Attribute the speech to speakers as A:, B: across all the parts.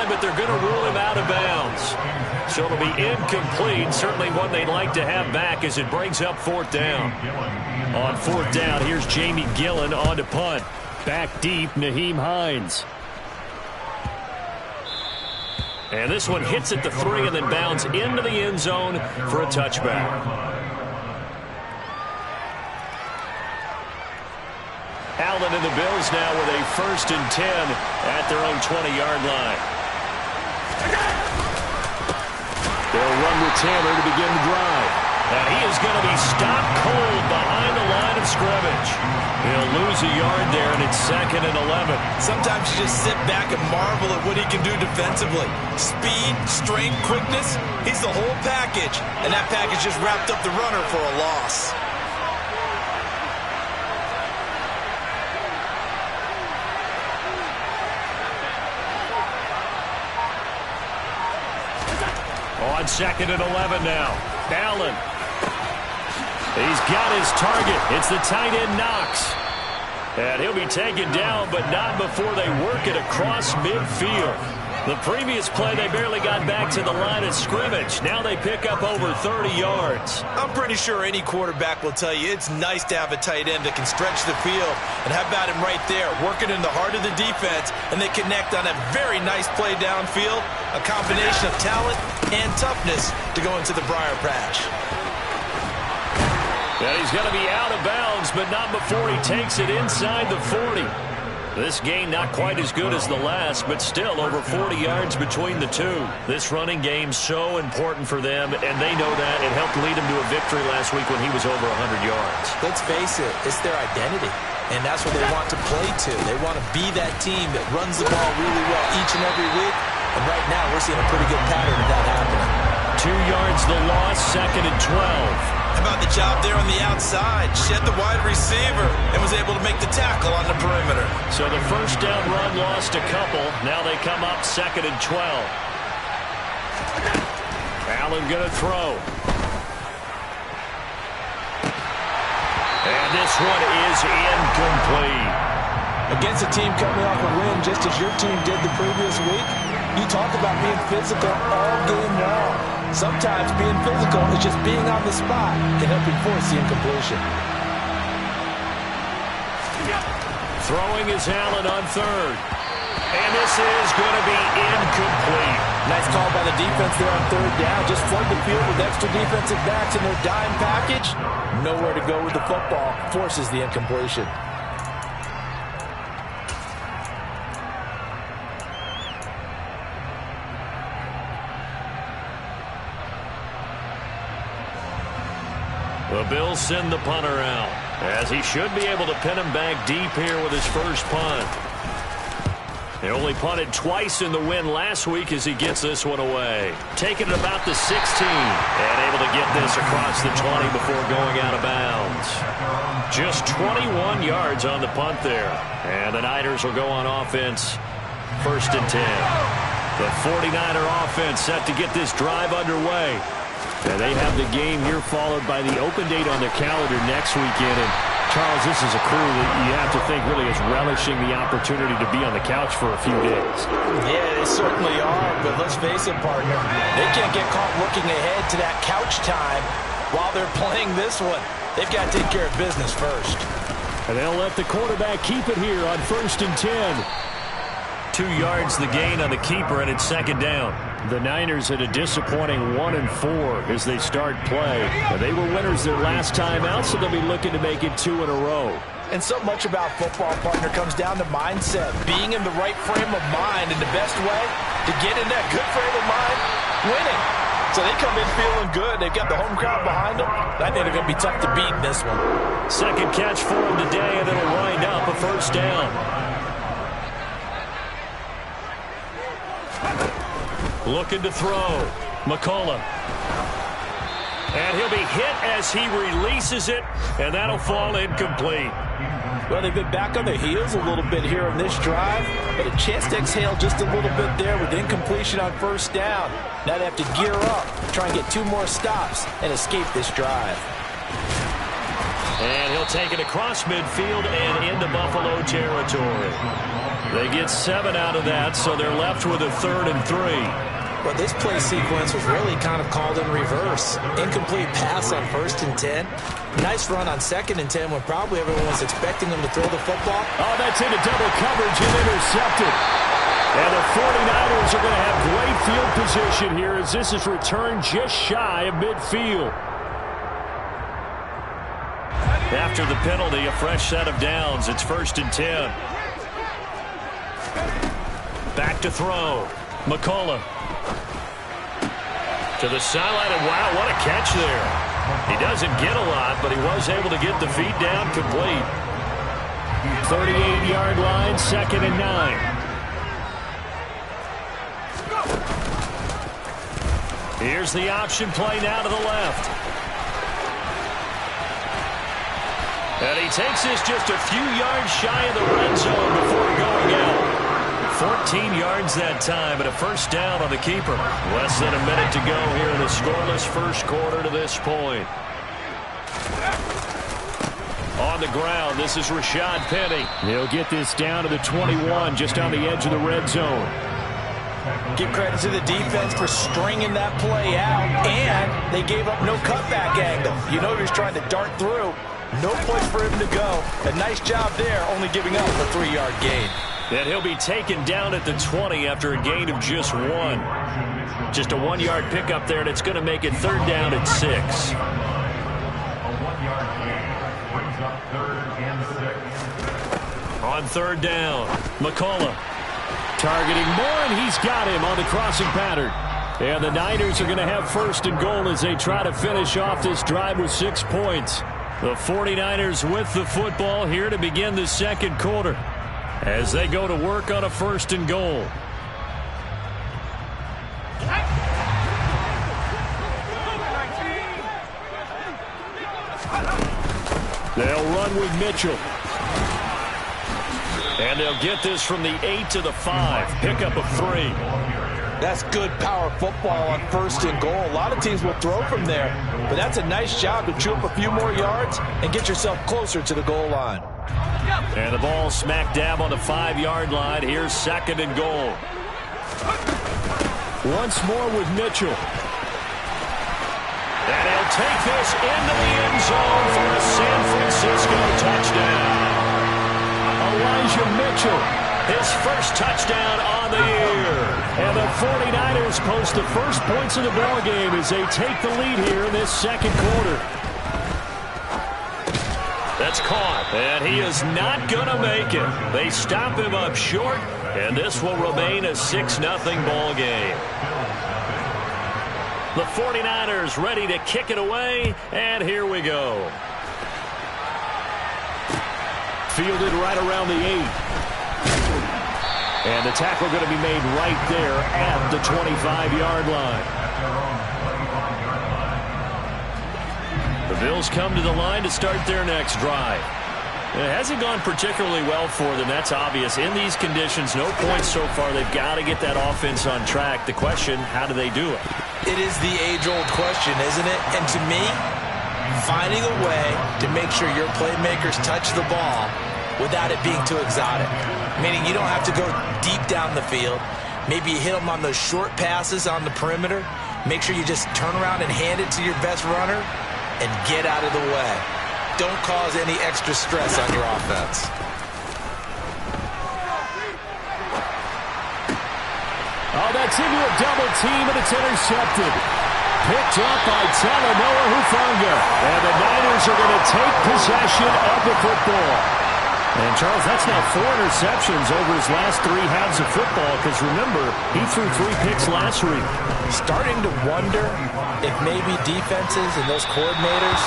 A: line, but they're going to rule him out of bounds. So it'll be incomplete. Certainly one they'd like to have back as it brings up fourth down. On fourth down, here's Jamie Gillen on to punt. Back deep, Nyheim Hines. And this one hits at the 3 and then bounds into the end zone for a touchback. Allen and the Bills now with a 1st and 10 at their own 20-yard line. They'll run with Taylor to begin the drive. And he is going to be stopped cold behind the line of scrimmage. He'll lose a yard there, and it's 2nd and 11.
B: Sometimes you just sit back and marvel at what he can do defensively. Speed, strength, quickness, he's the whole package. And that package just wrapped up the runner for a loss.
A: On 2nd and 11 now. Allen. He's got his target. It's the tight end Knox. And he'll be taken down, but not before they work it across midfield. The previous play, they barely got back to the line of scrimmage. Now they pick up over 30 yards.
B: I'm pretty sure any quarterback will tell you it's nice to have a tight end that can stretch the field. And how about him right there, working in the heart of the defense, and they connect on a very nice play downfield. A combination of talent and toughness to go into the briar patch.
A: Yeah, he's going to be out of bounds, but not before he takes it inside the 40. This game not quite as good as the last, but still over 40 yards between the two. This running game so important for them, and they know that. It helped lead him to a victory last week when he was over 100 yards.
B: Let's face it, it's their identity, and that's what they want to play to. They want to be that team that runs the ball really well each and every week, and right now we're seeing a pretty good pattern of that happening.
A: 2 yards the loss, 2nd and 12.
B: How about the job there on the outside? Shed the wide receiver and was able to make the tackle on the perimeter.
A: So the first down run lost a couple. Now they come up 2nd and 12. Allen going to throw. And this one is incomplete.
B: Against a team coming off a win just as your team did the previous week, you talk about being physical all game long. Sometimes being physical is just being on the spot and helping force the incompletion.
A: Throwing is Allen on 3rd. And this is going to be incomplete.
B: Nice call by the defense there on 3rd down. Just flood the field with extra defensive backs in their dime package. Nowhere to go with the football. Forces the incompletion.
A: The Bills send the punter out, as he should be able to pin him back deep here with his first punt. They only punted twice in the win last week as he gets this one away. Taking it about the 16 and able to get this across the 20 before going out of bounds. Just 21 yards on the punt there. And the Niners will go on offense, 1st and 10. The 49er offense set to get this drive underway. And they have the game here followed by the open date on their calendar next weekend. And Charles, this is a crew that you have to think really is relishing the opportunity to be on the couch for a few days.
B: Yeah, they certainly are. But let's face it, partner, they can't get caught looking ahead to that couch time while they're playing this one. They've got to take care of business first.
A: And they'll let the quarterback keep it here on 1st and 10. 2 yards the gain on the keeper, and it's 2nd down. The Niners at a disappointing 1-4 as they start play. And they were winners their last time out, so they'll be looking to make it 2 in a row.
B: And so much about football, partner, comes down to mindset. Being in the right frame of mind, and the best way to get in that good frame of mind, winning. So they come in feeling good. They've got the home crowd behind them. I think they're going to be tough to beat in this one.
A: Second catch for him today, and it'll wind up a 1st down. Looking to throw. McCollum. And he'll be hit as he releases it, and that'll fall incomplete.
B: Well, they've been back on their heels a little bit here in this drive, but a chance to exhale just a little bit there with incompletion on 1st down. Now they have to gear up, try and get 2 more stops, and escape this drive.
A: And he'll take it across midfield and into Buffalo territory. They get 7 out of that, so they're left with a 3rd and 3.
B: But this play sequence was really kind of called in reverse. Incomplete pass on 1st and 10. Nice run on 2nd and 10 when probably everyone was expecting him to throw the football.
A: Oh, that's into double coverage and intercepted. And the 49ers are going to have great field position here as this is returned just shy of midfield. After the penalty, a fresh set of downs. It's 1st and 10. Back to throw. McCullough. To the sideline, and wow, what a catch there. He doesn't get a lot, but he was able to get the feet down complete. 38-yard line, 2nd and 9. Here's the option play now to the left. And he takes this just a few yards shy of the red zone before going out. 14 yards that time, and a 1st down on the keeper. Less than a minute to go here in the scoreless 1st quarter to this point. On the ground, this is Rashad Penny. He'll get this down to the 21, just on the edge of the red zone.
B: Give credit to the defense for stringing that play out, and they gave up no cutback angle. You know he was trying to dart through. No place for him to go. A nice job there, only giving up a 3-yard gain.
A: And he'll be taken down at the 20 after a gain of just 1. Just a 1-yard pickup there, and it's going to make it 3rd down at 6.
C: A 1-yard gain brings up 3rd and 6.
A: On 3rd down, McCullough targeting Moore, and he's got him on the crossing pattern. And the Niners are going to have 1st and goal as they try to finish off this drive with 6 points. The 49ers with the football here to begin the 2nd quarter, as they go to work on a 1st and goal. They'll run with Mitchell. And they'll get this from the 8 to the 5. Pickup of 3.
B: That's good power football on 1st and goal. A lot of teams will throw from there, but that's a nice job to chew up a few more yards and get yourself closer to the goal line.
A: And the ball smack dab on the 5-yard line. Here's 2nd and goal. Once more with Mitchell. And he'll take this into the end zone for a San Francisco touchdown. Elijah Mitchell, his 1st touchdown on the year. And the 49ers post the 1st points of the ball game as they take the lead here in this 2nd quarter. That's caught, and he is not going to make it. They stop him up short, and this will remain a 6-0 ball game. The 49ers ready to kick it away, and here we go. Fielded right around the 8. And the tackle going to be made right there at the 25-yard line. The Bills come to the line to start their next drive. It hasn't gone particularly well for them, that's obvious. In these conditions, no points so far. They've got to get that offense on track. The question, how do they do it?
B: It is the age-old question, isn't it? And to me, finding a way to make sure your playmakers touch the ball without it being too exotic. Meaning you don't have to go deep down the field. Maybe you hit them on those short passes on the perimeter. Make sure you just turn around and hand it to your best runner and get out of the way. Don't cause any extra stress on your offense.
A: Oh, that's into a double team, and it's intercepted. Picked up by Talanoa Hufanga. And the Niners are going to take possession of the football. And, Charles, that's now 4 interceptions over his last 3 halves of football, because, remember, he threw 3 picks last week.
B: Starting to wonder if maybe defenses and those coordinators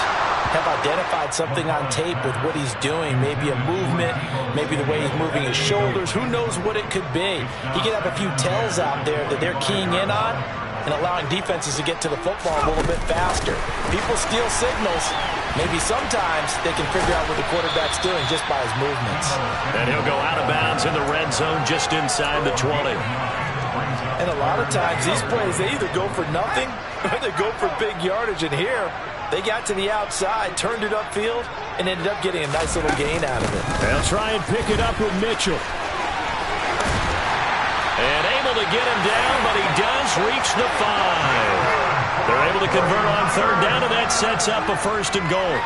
B: have identified something on tape with what he's doing. Maybe a movement, maybe the way he's moving his shoulders. Who knows what it could be? He could have a few tells out there that they're keying in on and allowing defenses to get to the football a little bit faster. People steal signals. Maybe sometimes they can figure out what the quarterback's doing just by his movements.
A: And he'll go out of bounds in the red zone just inside the 20.
B: And a lot of times these plays, they either go for nothing or they go for big yardage. And here, they got to the outside, turned it upfield, and ended up getting a nice little gain out of it.
A: They'll try and pick it up with Mitchell. to get him down, but he does reach the 5. They're able to convert on third down, and that sets up a first and goal.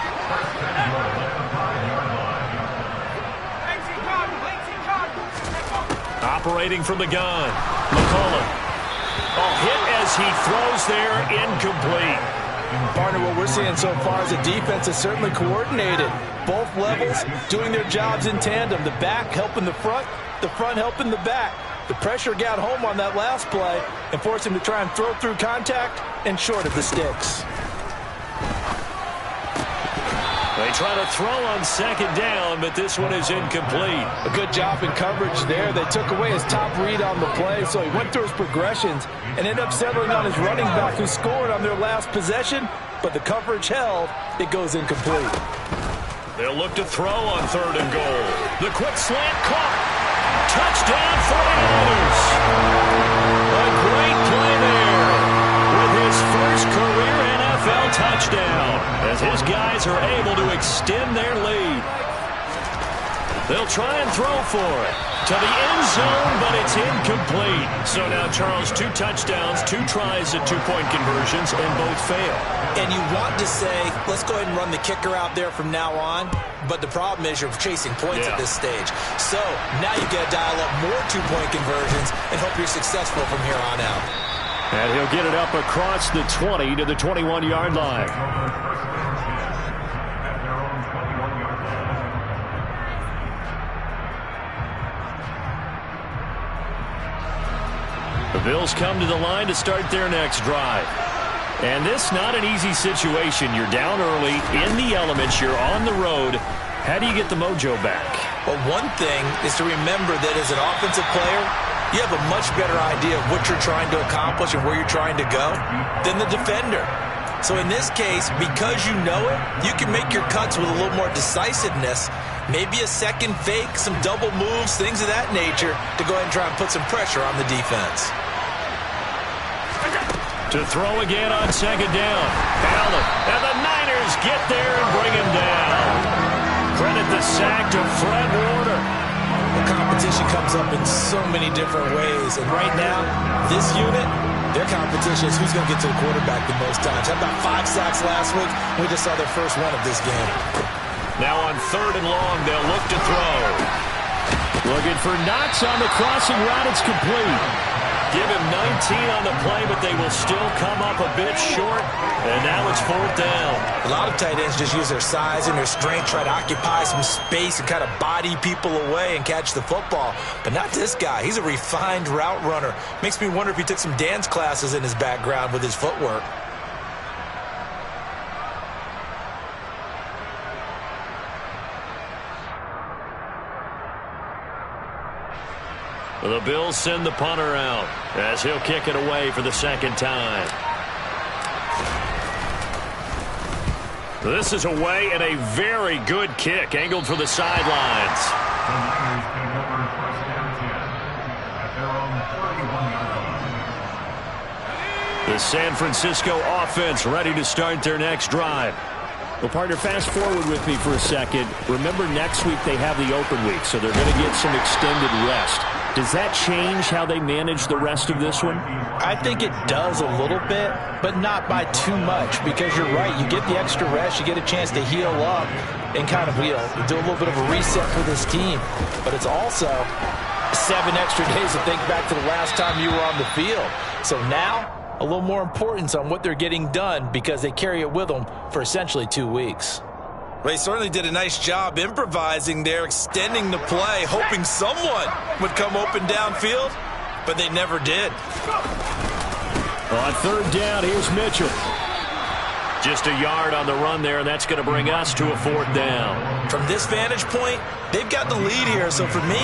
A: Operating from the gun, McCollum. Hit as he throws there, incomplete.
B: Partner, what we're seeing so far is the defense is certainly coordinated. Both levels doing their jobs in tandem. The back helping the front helping the back. The pressure got home on that last play and forced him to try and throw through contact and short of the sticks.
A: They try to throw on second down, but this one is incomplete.
B: A good job in coverage there. They took away his top read on the play, so he went through his progressions and ended up settling on his running back who scored on their last possession, but the coverage held. It goes incomplete.
A: They'll look to throw on third and goal. The quick slant caught. Touchdown 49ers. A great play there with his first career NFL touchdown as his guys are able to extend their lead. They'll try and throw for it to the end zone, but it's incomplete. So now, Charles, 2 touchdowns, 2 tries at 2-point conversions, and both fail.
B: And you want to say, let's go ahead and run the kicker out there from now on, but the problem is you're chasing points at this stage. So now you've got to dial up more 2-point conversions and hope you're successful from here on out.
A: And he'll get it up across the 20 to the 21-yard line. The Bills come to the line to start their next drive. And this not an easy situation. You're down early, in the elements, you're on the road. How do you get the mojo back?
B: Well, one thing is to remember that as an offensive player, you have a much better idea of what you're trying to accomplish and where you're trying to go than the defender. So in this case, because you know it, you can make your cuts with a little more decisiveness. Maybe a second fake, some double moves, things of that nature to go ahead and try and put some pressure on the defense.
A: To throw again on second down. Allen, and the Niners get there and bring him down. Credit the sack to Fred Warner.
B: The competition comes up in so many different ways, and right now, this unit, their competition is who's going to get to the quarterback the most times. Had about 5 sacks last week. We just saw their first one of this game.
A: Now on third and long, they'll look to throw. Looking for Knox on the crossing route. It's complete. Give him 19 on the play, but they will still come up a bit short. And now it's fourth down.
B: A lot of tight ends just use their size and their strength, try to occupy some space and kind of body people away and catch the football. But not this guy. He's a refined route runner. Makes me wonder if he took some dance classes in his background with his footwork.
A: The Bills send the punter out as he'll kick it away for the second time. This is away and a very good kick angled for the sidelines.
C: The Niners came over first down 10 at their own 31-yard line.
A: The San Francisco offense ready to start their next drive.
D: Well, partner, fast forward with me for a second. Remember, next week they have the open week, so they're going to get some extended rest. Does that change how they manage the rest of this one?
B: I think it does a little bit, but not by too much, because you're right. You get the extra rest. You get a chance to heal up and kind of, do a little bit of a reset for this team. But it's also 7 extra days to think back to the last time you were on the field. So now, a little more importance on what they're getting done because they carry it with them for essentially 2 weeks. They certainly did a nice job improvising there, extending the play, hoping someone would come open downfield, but they never did.
A: On third down, here's Mitchell. Just a yard on the run there, and that's going to bring us to a fourth down.
B: From this vantage point, they've got the lead here, so for me,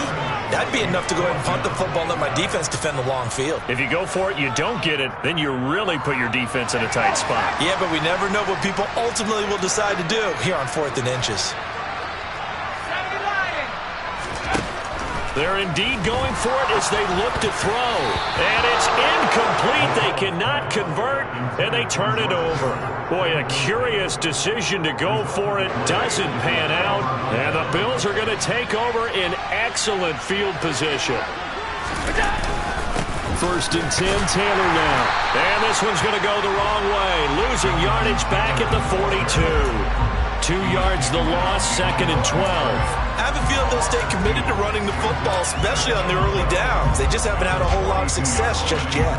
B: that'd be enough to go ahead and punt the football and let my defense defend the long field.
A: If you go for it, you don't get it, then you really put your defense in a tight spot.
B: Yeah, but we never know what people ultimately will decide to do here on 4th and inches.
A: They're indeed going for it as they look to throw. And it's incomplete. They cannot convert, and they turn it over. Boy, a curious decision to go for it. Doesn't pan out. And the Bills are going to take over in excellent field position. 1st and 10, Taylor now. And this one's going to go the wrong way. Losing yardage back at the 42. 2 yards the loss, 2nd and 12.
B: I have a feeling they'll stay committed to running the football, especially on the early downs. They just haven't had a whole lot of success just yet.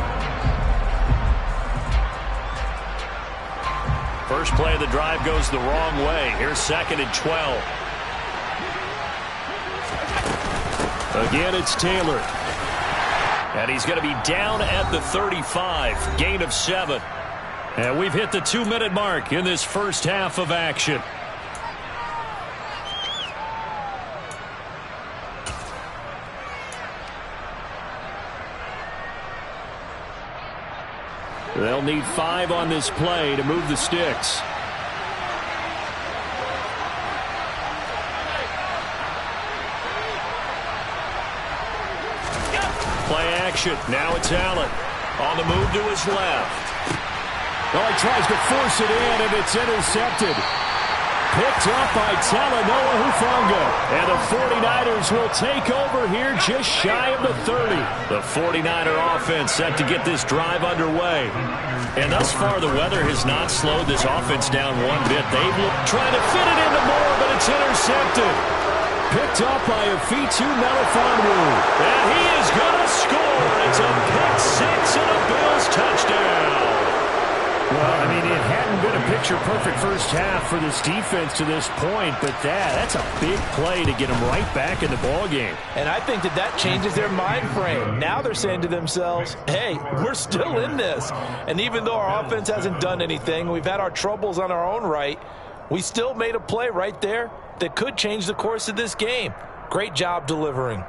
A: First play of the drive goes the wrong way. Here's 2nd and 12. Again, it's Taylor. And he's going to be down at the 35. Gain of 7. And we've hit the 2-minute mark in this first half of action. They'll need 5 on this play to move the sticks. Play action. Now it's Allen. On the move to his left. Oh, he tries to force it in, and it's intercepted. Picked up by Talanoa Hufanga. And the 49ers will take over here just shy of the 30. The 49er offense set to get this drive underway. And thus far, the weather has not slowed this offense down one bit. They've trying to fit it into Moore, but it's intercepted. Picked up by Afitu Melifonwu. And he is going to score. It's a pick 6 and a Bills touchdown. Well, I mean, it hadn't been a picture-perfect first half for this defense to this point, but that's a big play to get them right back in the ballgame.
B: And I think that changes their mind frame. Now they're saying to themselves, hey, we're still in this. And even though our offense hasn't done anything, we've had our troubles on our own right, we still made a play right there that could change the course of this game. Great job delivering.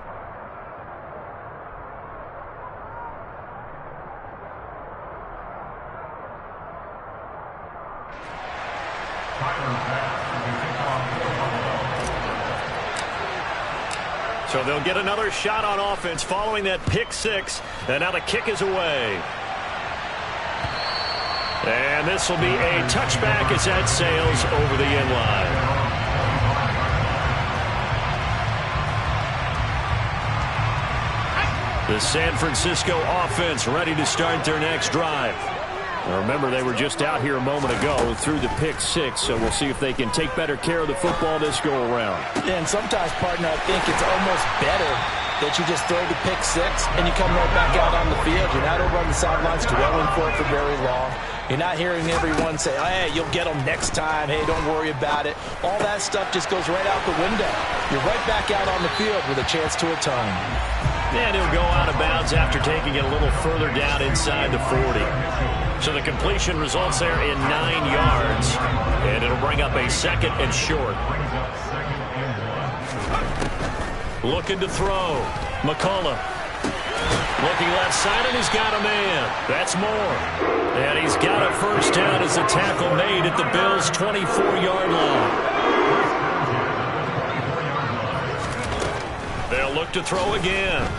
A: So they'll get another shot on offense following that pick 6. And now the kick is away. And this will be a touchback as that sails over the end line. The San Francisco offense ready to start their next drive. Now remember, they were just out here a moment ago through the pick 6, so we'll see if they can take better care of the football this go-around.
B: And sometimes, partner, I think it's almost better that you just throw the pick 6 and you come right back out on the field. You're not over on the sidelines dwelling for it for very long. You're not hearing everyone say, hey, you'll get them next time. Hey, don't worry about it. All that stuff just goes right out the window. You're right back out on the field with a chance to atone.
A: And he'll go out of bounds after taking it a little further down inside the 40. So the completion results there in 9 yards. And it'll bring up a 2nd and short. Looking to throw. McCullough. Looking left side, and he's got a man. That's Moore. And he's got a first down as the tackle made at the Bills' 24-yard line. They'll look to throw again.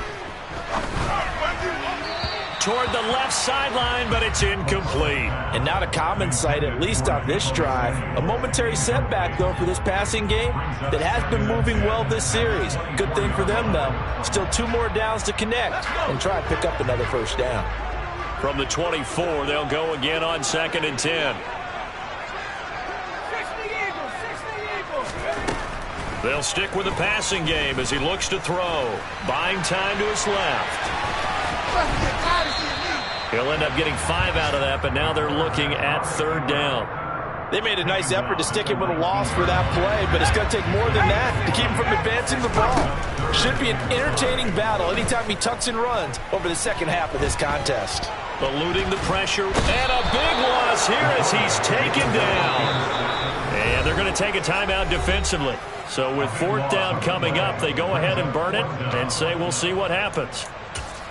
A: Toward the left sideline, but it's incomplete.
B: And not a common sight, at least on this drive. A momentary setback, though, for this passing game that has been moving well this series. Good thing for them, though. Still 2 more downs to connect and try and pick up another first down.
A: From the 24, they'll go again on 2nd and 10. They'll stick with the passing game as he looks to throw. Buying time to his left. He'll end up getting 5 out of that, but now they're looking at 3rd down.
B: They made a nice effort to stick him with a loss for that play, but it's going to take more than that to keep him from advancing the ball. Should be an entertaining battle anytime he tucks and runs over the second half of this contest.
A: Eluding the pressure, and a big loss here as he's taken down. And they're going to take a timeout defensively. So with 4th down coming up, they go ahead and burn it and say we'll see what happens.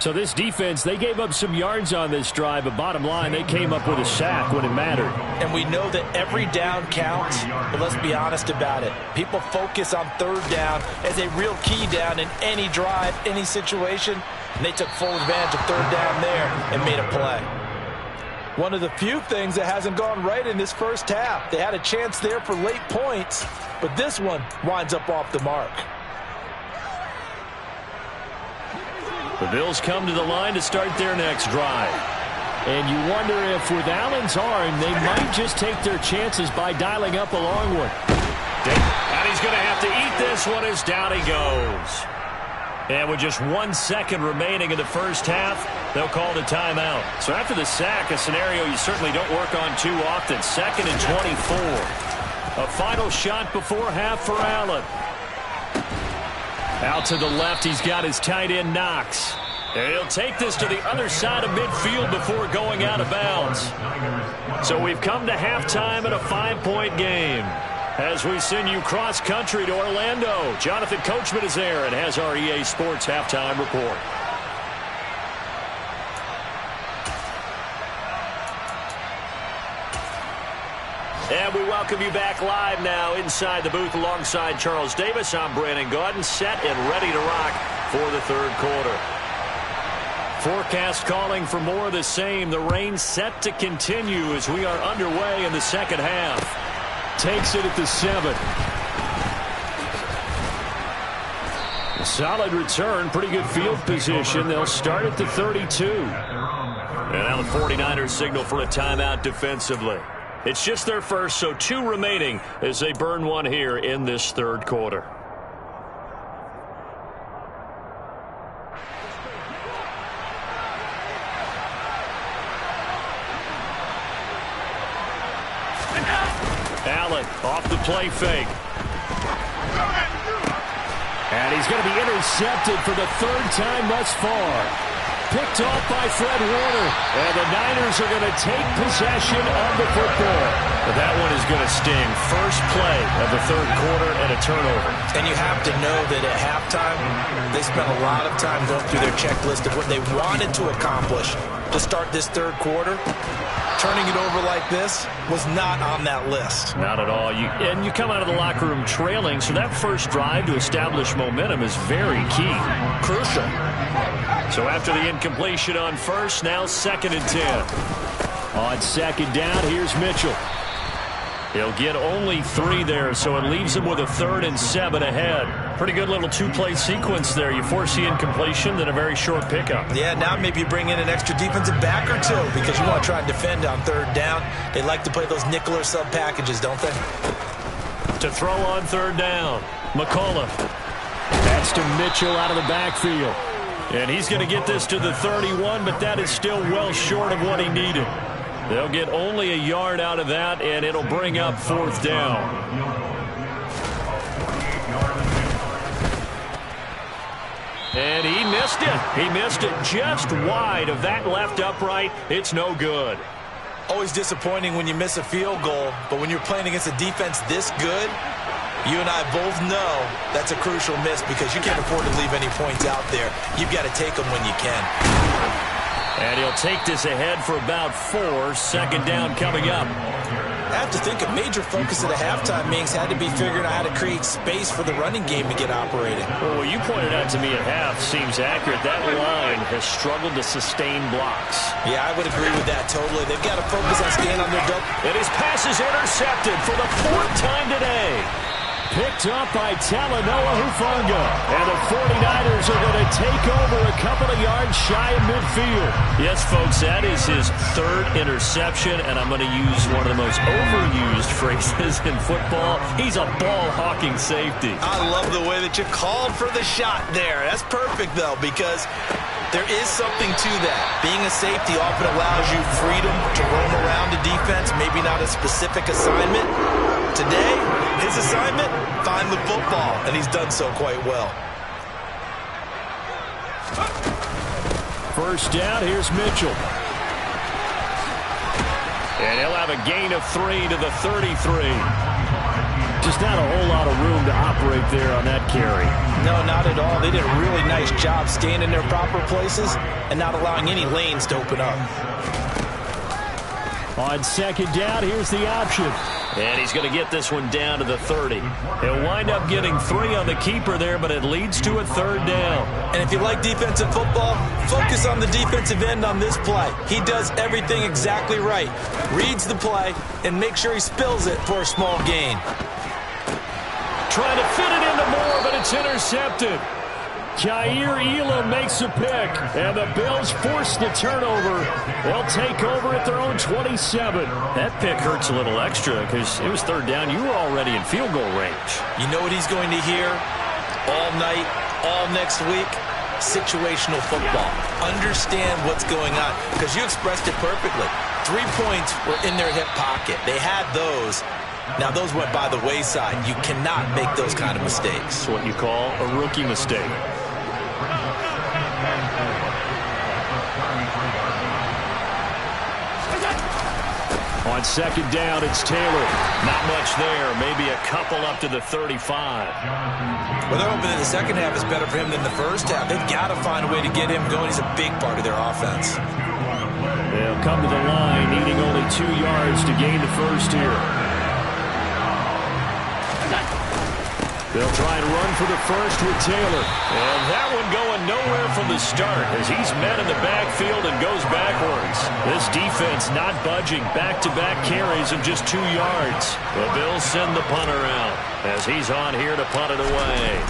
A: So this defense, they gave up some yards on this drive, but bottom line, they came up with a sack when it mattered.
B: And we know that every down counts, but let's be honest about it. People focus on 3rd down as a real key down in any drive, any situation, and they took full advantage of 3rd down there and made a play. One of the few things that hasn't gone right in this first half. They had a chance there for late points, but this one winds up off the mark.
D: The Bills come to the line to start their next drive. And you wonder if with Allen's arm, they might just take their chances by dialing up a long one.
A: And he's going to have to eat this one as down he goes. And with just 1 second remaining in the first half, they'll call the timeout. So after the sack, a scenario you certainly don't work on too often. 2nd and 24. A final shot before half for Allen. Out to the left, he's got his tight end Knox. And he'll take this to the other side of midfield before going out of bounds. So we've come to halftime in a 5-point game. As we send you cross-country to Orlando, Jonathan Coachman is there and has our EA Sports halftime report. And we welcome you back live now inside the booth alongside Charles Davis. I'm Brandon Gaudin, set and ready to rock for the third quarter. Forecast calling for more of the same. The rain set to continue as we are underway in the second half. Takes it at the 7. A solid return, pretty good field position. They'll start at the 32. And now the 49ers signal for a timeout defensively. It's just their first, so 2 remaining as they burn one here in this third quarter. Allen off the play fake. And he's going to be intercepted for the 3rd time thus far. Picked off by Fred Warner. And the Niners are going to take possession of the football. But that one is going to sting. First play of the third quarter and a turnover.
B: And you have to know that at halftime, they spent a lot of time going through their checklist of what they wanted to accomplish to start this third quarter. Turning it over like this was not on that list.
A: Not at all. And you come out of the locker room trailing, so that first drive to establish momentum is very key.
B: Crucial.
A: So after the incompletion on first, now 2nd and 10.
D: On 2nd down, here's Mitchell.
A: He'll get only 3 there, so it leaves him with a 3rd and 7 ahead. Pretty good little 2-play sequence there. You force the incompletion, then a very short pickup.
B: Yeah, now maybe you bring in an extra defensive back or 2 because you want to try and defend on 3rd down. They like to play those nickel or sub packages, don't they?
A: To throw on 3rd down, McCullough.
D: That's to Mitchell out of the backfield.
A: And he's going to get this to the 31, but that is still well short of what he needed. They'll get only a yard out of that, and it'll bring up 4th down. And he missed it. He missed it just wide of that left upright. It's no good.
B: Always disappointing when you miss a field goal, but when you're playing against a defense this good, you and I both know that's a crucial miss because you can't afford to leave any points out there. You've got to take them when you can.
A: And he'll take this ahead for about 4. 2nd down coming up.
B: I have to think a major focus at the halftime means had to be figuring out how to create space for the running game to get operating.
A: Well, what you pointed out to me at half seems accurate. That line has struggled to sustain blocks.
B: Yeah, I would agree with that totally. They've got to focus on staying on their double.
A: And his pass is intercepted for the 4th time today.
D: Picked up by Talanoa Hufanga. And the 49ers are going to take over a couple of yards shy of midfield.
A: Yes, folks, that is his 3rd interception, and I'm going to use one of the most overused phrases in football. He's a ball-hawking safety.
B: I love the way that you called for the shot there. That's perfect, though, because there is something to that. Being a safety often allows you freedom to roam around the defense, maybe not a specific assignment. Today, his assignment, find the football, and he's done so quite well.
D: First down, here's Mitchell.
A: And he'll have a gain of 3 to the 33.
D: Just not a whole lot of room to operate there on that carry.
B: No, not at all. They did a really nice job staying in their proper places and not allowing any lanes to open up.
D: On 2nd down, here's the option.
A: And he's going to get this one down to the 30. He'll wind up getting 3 on the keeper there, but it leads to a 3rd down.
B: And if you like defensive football, focus on the defensive end on this play. He does everything exactly right. Reads the play and make sure he spills it for a small gain.
A: Trying to fit it into Moore, but it's intercepted.
D: Kaiir Elam makes a pick, and the Bills force the turnover. They'll take over at their own 27.
A: That pick hurts a little extra because it was third down. You were already in field goal range.
B: You know what he's going to hear all night, all next week? Situational football. Understand what's going on, because you expressed it perfectly. 3 points were in their hip pocket. They had those. Now, those went by the wayside. You cannot make those kind of mistakes.
A: It's what you call a rookie mistake.
D: On second down, it's Taylor.
A: Not much there. Maybe a couple up to the 35.
B: Well, they're hoping that the second half is better for him than the first half. They've got to find a way to get him going. He's a big part of their offense.
D: They'll come to the line, needing only 2 yards to gain the first here. They'll try and run for the first with Taylor.
A: And that one going nowhere from the start as he's met in the backfield and goes backwards. This defense not budging. Back-to-back carries of just 2 yards. The Bills send the punter out as he's on here to punt it away.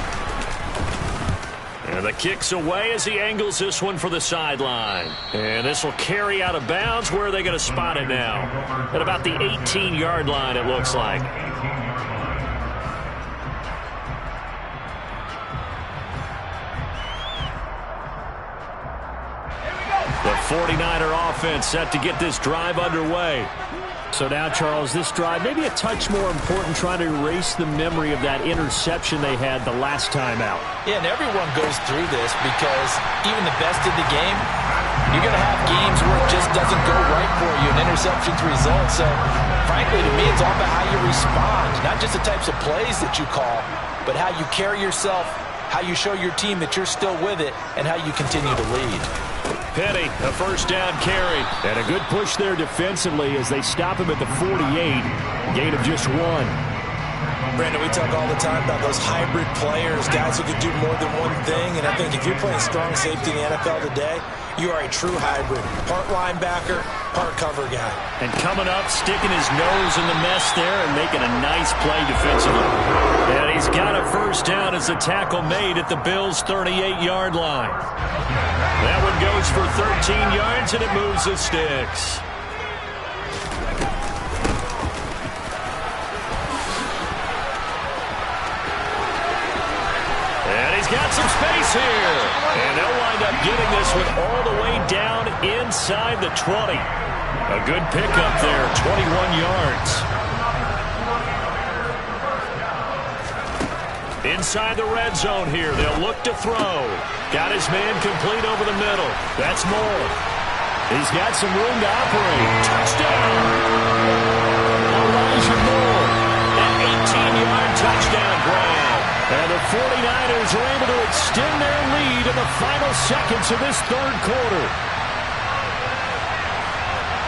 A: And the kick's away as he angles this one for the sideline. And this will carry out of bounds. Where are they going to spot it now? At about the 18-yard line, it looks like. The 49er offense set to get this drive underway.
D: So now, Charles, this drive maybe a touch more important, trying to erase the memory of that interception they had the last time out.
B: Yeah, and everyone goes through this because even the best in the game, you're going to have games where it just doesn't go right for you, and interceptions result. So, frankly, to me, it's all about how you respond, not just the types of plays that you call, but how you carry yourself, how you show your team that you're still with it, and how you continue to lead.
A: Penny, a first down carry.
D: And a good push there defensively as they stop him at the 48. Gain of just 1.
B: Brandon, we talk all the time about those hybrid players, guys who can do more than one thing. And I think if you're playing strong safety in the NFL today, you are a true hybrid. Part linebacker, part cover guy.
A: And coming up, sticking his nose in the mess there and making a nice play defensively. And he's got a first down as the tackle made at the Bills' 38-yard line. That one goes for 13 yards, and it moves the sticks. And he's got some space here. And they'll wind up getting this one all the way down inside the 20. A good pickup there, 21 yards. Inside the red zone here, they'll look to throw. Got his man complete over the middle. That's Moore.
D: He's got some room to operate.
A: Touchdown! Elijah Moore. An 18-yard touchdown grab.
D: And the 49ers are able to extend their lead in the final seconds of this third quarter.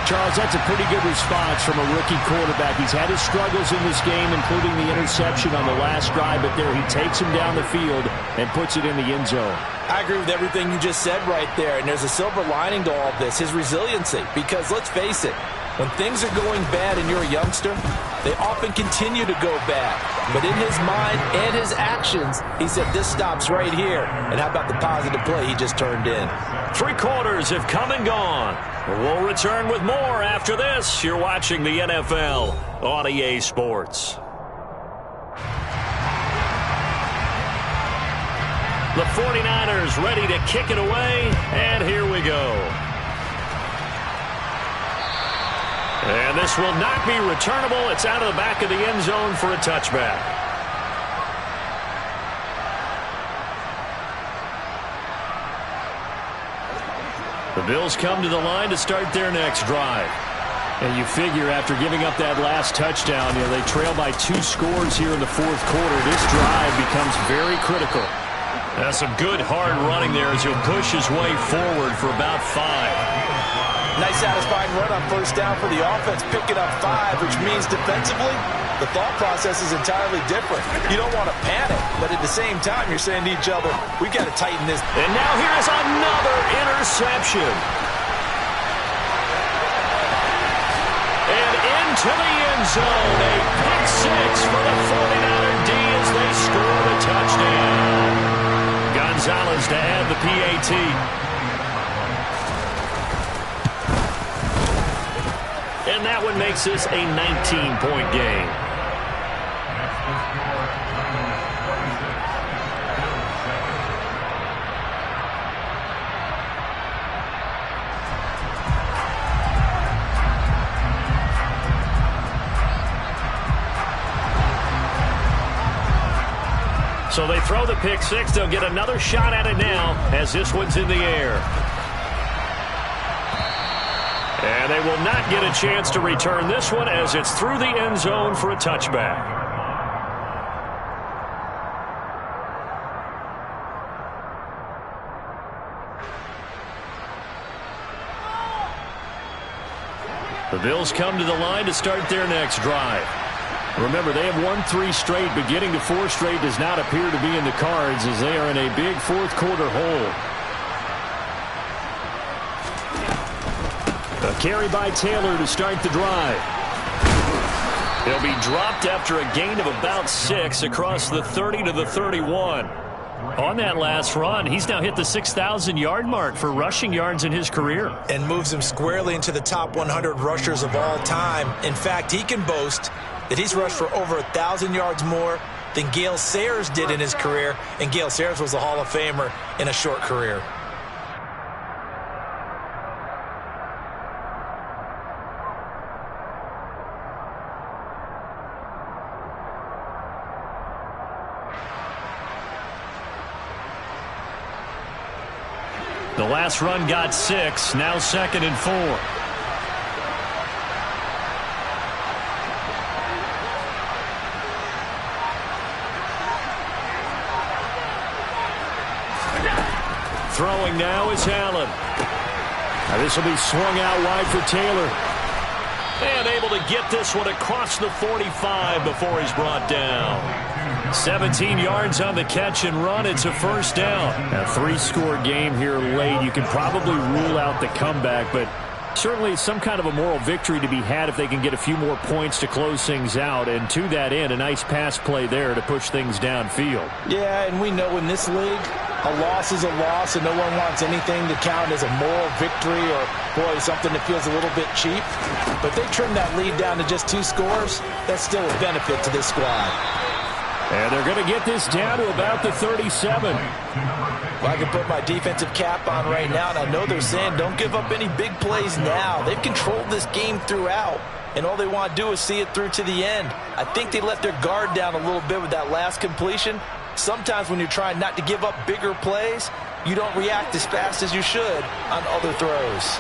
D: Charles, that's a pretty good response from a rookie quarterback. He's had his struggles in this game, including the interception on the last drive, but there he takes him down the field and puts it in the end zone.
B: I agree with everything you just said right there, and there's a silver lining to all of this, his resiliency. Because let's face it, when things are going bad and you're a youngster, they often continue to go bad. But in his mind and his actions, he said, this stops right here. And how about the positive play he just turned in?
A: 3 quarters have come and gone. We'll return with more after this. You're watching the NFL on EA Sports. The 49ers ready to kick it away, and here we go. And this will not be returnable. It's out of the back of the end zone for a touchback. The Bills come to the line to start their next drive.
D: And you figure after giving up that last touchdown, they trail by 2 scores here in the fourth quarter. This drive becomes very critical.
A: That's some good hard running there as he'll push his way forward for about 5.
B: Nice satisfying run on first down for the offense, picking up 5, which means defensively, the thought process is entirely different. You don't want to panic, but at the same time, you're saying to each other, we've got to tighten this.
A: And now here's another interception. And into the end zone, a pick 6 for the 49er D as they score the touchdown. Gonzalez to add the PAT. And that one makes this a 19-point game. So they throw the pick six. They'll get another shot at it now as this one's in the air. And they will not get a chance to return this one as it's through the end zone for a touchback. The Bills come to the line to start their next drive. Remember, they have won 3 straight, but getting to 4 straight does not appear to be in the cards as they are in a big fourth quarter hole. A carry by Taylor to start the drive. He'll be dropped after a gain of about 6 across the 30 to the 31. On that last run, he's now hit the 6,000-yard mark for rushing yards in his career.
B: And moves him squarely into the top 100 rushers of all time. In fact, he can boast that he's rushed for over 1,000 yards more than Gale Sayers did in his career, and Gale Sayers was a Hall of Famer in a short career.
A: The last run got 6, now 2nd and 4. Throwing now is Allen. Now this will be swung out wide for Taylor. And able to get this one across the 45 before he's brought down. 17 yards on the catch and run. It's a first down. A 3-score game here late. You can probably rule out the comeback, but certainly some kind of a moral victory to be had if they can get a few more points to close things out. And to that end, a nice pass play there to push things downfield.
B: Yeah, and we know in this league, a loss is a loss, and no one wants anything to count as a moral victory or, boy, something that feels a little bit cheap. But they trim that lead down to just 2 scores. That's still a benefit to this squad.
A: And they're going to get this down to about the 37.
B: Well, I can put my defensive cap on right now, and I know they're saying don't give up any big plays now. They've controlled this game throughout, and all they want to do is see it through to the end. I think they let their guard down a little bit with that last completion. Sometimes when you're trying not to give up bigger plays, you don't react as fast as you should on other throws.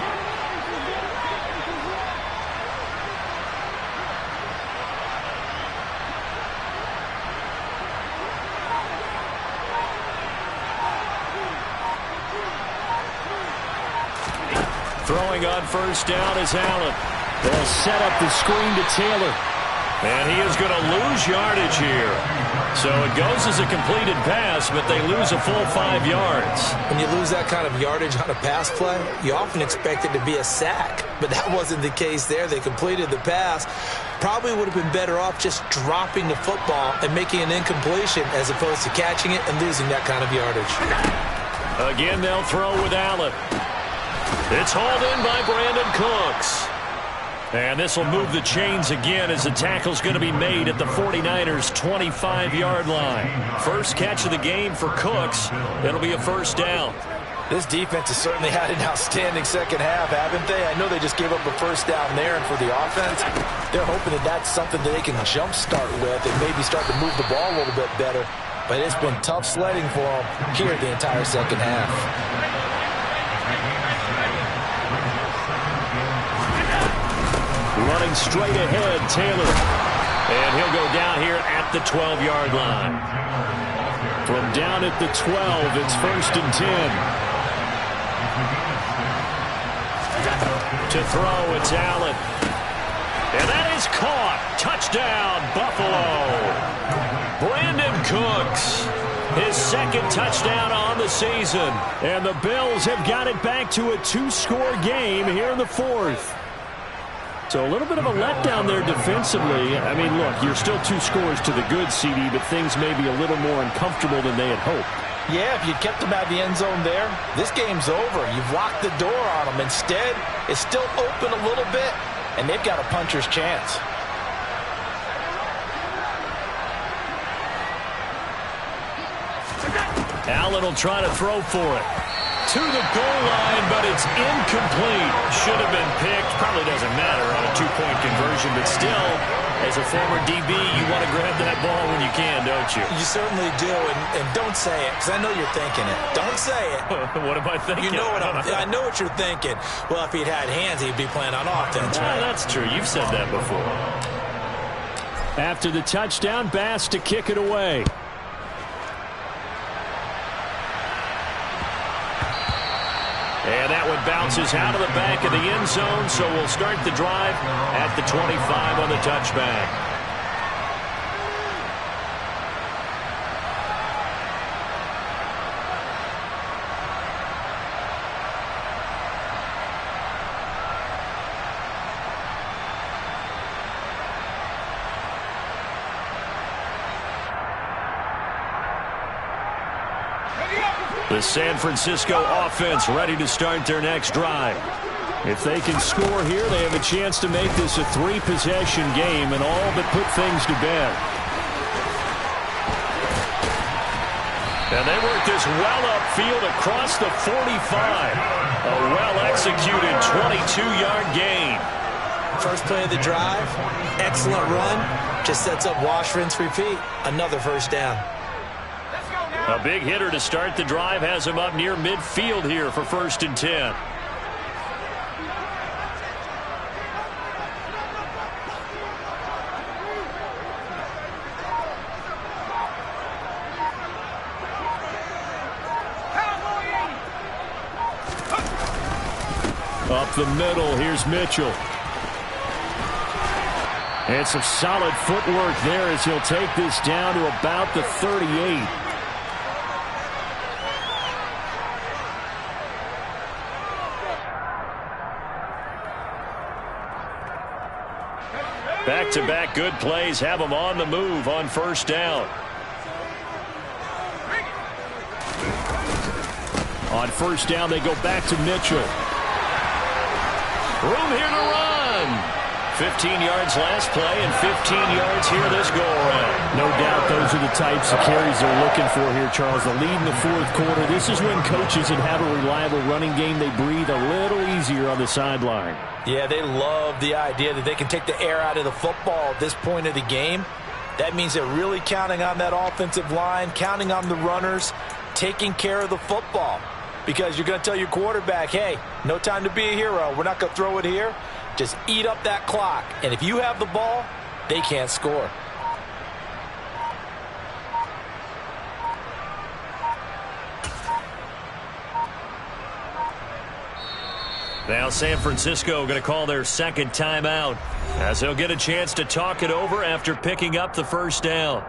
A: Throwing on first down is Allen. They'll set up the screen to Taylor. And he is going to lose yardage here. So it goes as a completed pass, but they lose a full 5 yards.
B: When you lose that kind of yardage on a pass play, you often expect it to be a sack. But that wasn't the case there. They completed the pass. Probably would have been better off just dropping the football and making an incompletion as opposed to catching it and losing that kind of yardage.
A: Again, they'll throw with Allen. It's hauled in by Brandon Cooks. And this will move the chains again as the tackle's going to be made at the 49ers' 25-yard line. First catch of the game for Cooks. It'll be a first down.
B: This defense has certainly had an outstanding second half, haven't they? I know they just gave up a first down there, and for the offense, they're hoping that that's something that they can jumpstart with and maybe start to move the ball a little bit better. But it's been tough sledding for them here the entire second half.
A: Running straight ahead, Taylor. And he'll go down here at the 12-yard line. From down at the 12, it's 1st and 10. To throw, it's Allen. And that is caught. Touchdown, Buffalo. Brandon Cooks, his 2nd touchdown on the season. And the Bills have got it back to a 2-score game here in the 4th. So a little bit of a letdown there defensively. I mean, look, you're still 2 scores to the good, CD, but things may be a little more uncomfortable than they had hoped.
B: Yeah, if you kept them out of the end zone there, this game's over. You've locked the door on them. Instead, it's still open a little bit, and they've got a puncher's chance.
A: Allen will try to throw for it. To the goal line, but it's incomplete. Should have been picked. Probably doesn't matter on a two-point conversion, but still, as a former DB, you want to grab that ball when you can, don't you?
B: You certainly do, and don't say it, because I know you're thinking it. Don't say it.
A: What am I thinking?
B: You know what I know what you're thinking. Well, if he'd had hands, he'd be playing on offense, right?
A: That's true. You've said that before.
D: After the touchdown, Bass to kick it away.
A: And that one bounces out of the back of the end zone, so we'll start the drive at the 25 on the touchback. The San Francisco offense ready to start their next drive. If they can score here, they have a chance to make this a three-possession game and all but put things to bed. And they work this well upfield across the 45. A well-executed 22-yard gain.
B: First play of the drive, excellent run. Just sets up wash, rinse, repeat. Another first down.
A: A big hitter to start the drive has him up near midfield here for 1st and 10.
D: Up the middle, here's Mitchell. And some solid footwork there as he'll take this down to about the 38.
A: Back-to-back good plays have them on the move on 1st down.
D: On 1st down, they go back to Mitchell.
A: Room here to run. 15 yards last play and 15 yards here this go-around.
D: No doubt those are the types of carries they're looking for here, Charles. The lead in the 4th quarter. This is when coaches that have a reliable running game, they breathe a little easier on the sideline.
B: Yeah, they love the idea that they can take the air out of the football at this point of the game. That means they're really counting on that offensive line, counting on the runners, taking care of the football. Because you're going to tell your quarterback, hey, no time to be a hero. We're not going to throw it here. Just eat up that clock. And if you have the ball, they can't score.
A: Now San Francisco going to call their 2nd timeout as they'll get a chance to talk it over after picking up the 1st down.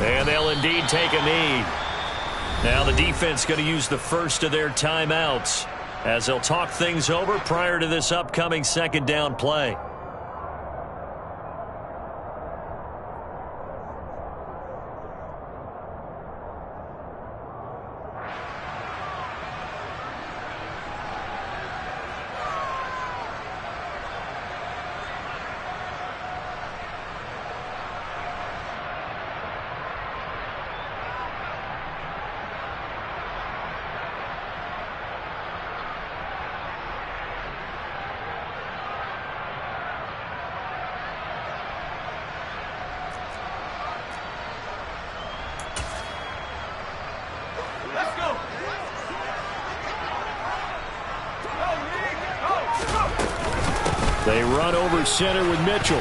A: And they'll indeed take a knee. Now the defense going to use the first of their timeouts as they'll talk things over prior to this upcoming 2nd down play.
D: They run over center with Mitchell.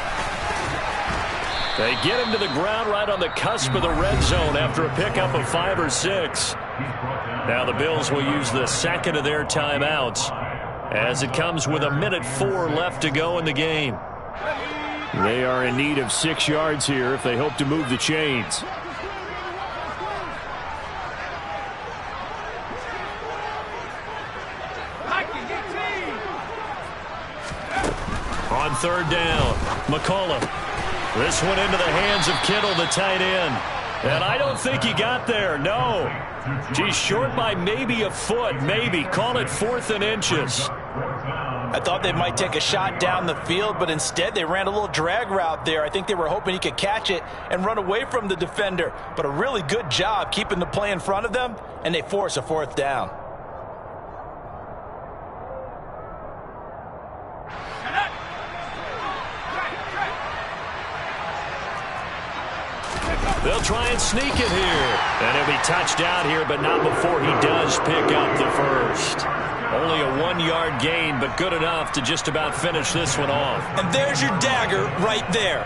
A: They get him to the ground right on the cusp of the red zone after a pickup of 5 or 6. Now the Bills will use the second of their timeouts as it comes with 1:04 left to go in the game.
D: They are in need of 6 yards here if they hope to move the chains.
A: On third down, McCollum. This one into the hands of Kittle, the tight end. And I don't think he got there, no. He's short by maybe a foot, maybe. Call it 4th and inches.
B: I thought they might take a shot down the field, but instead they ran a little drag route there. I think they were hoping he could catch it and run away from the defender. But a really good job keeping the play in front of them, and they force a 4th down.
A: They'll try and sneak it here. And he'll be touched out here, but not before he does pick up the first. Only a 1-yard gain, but good enough to just about finish this one off.
B: And there's your dagger right there.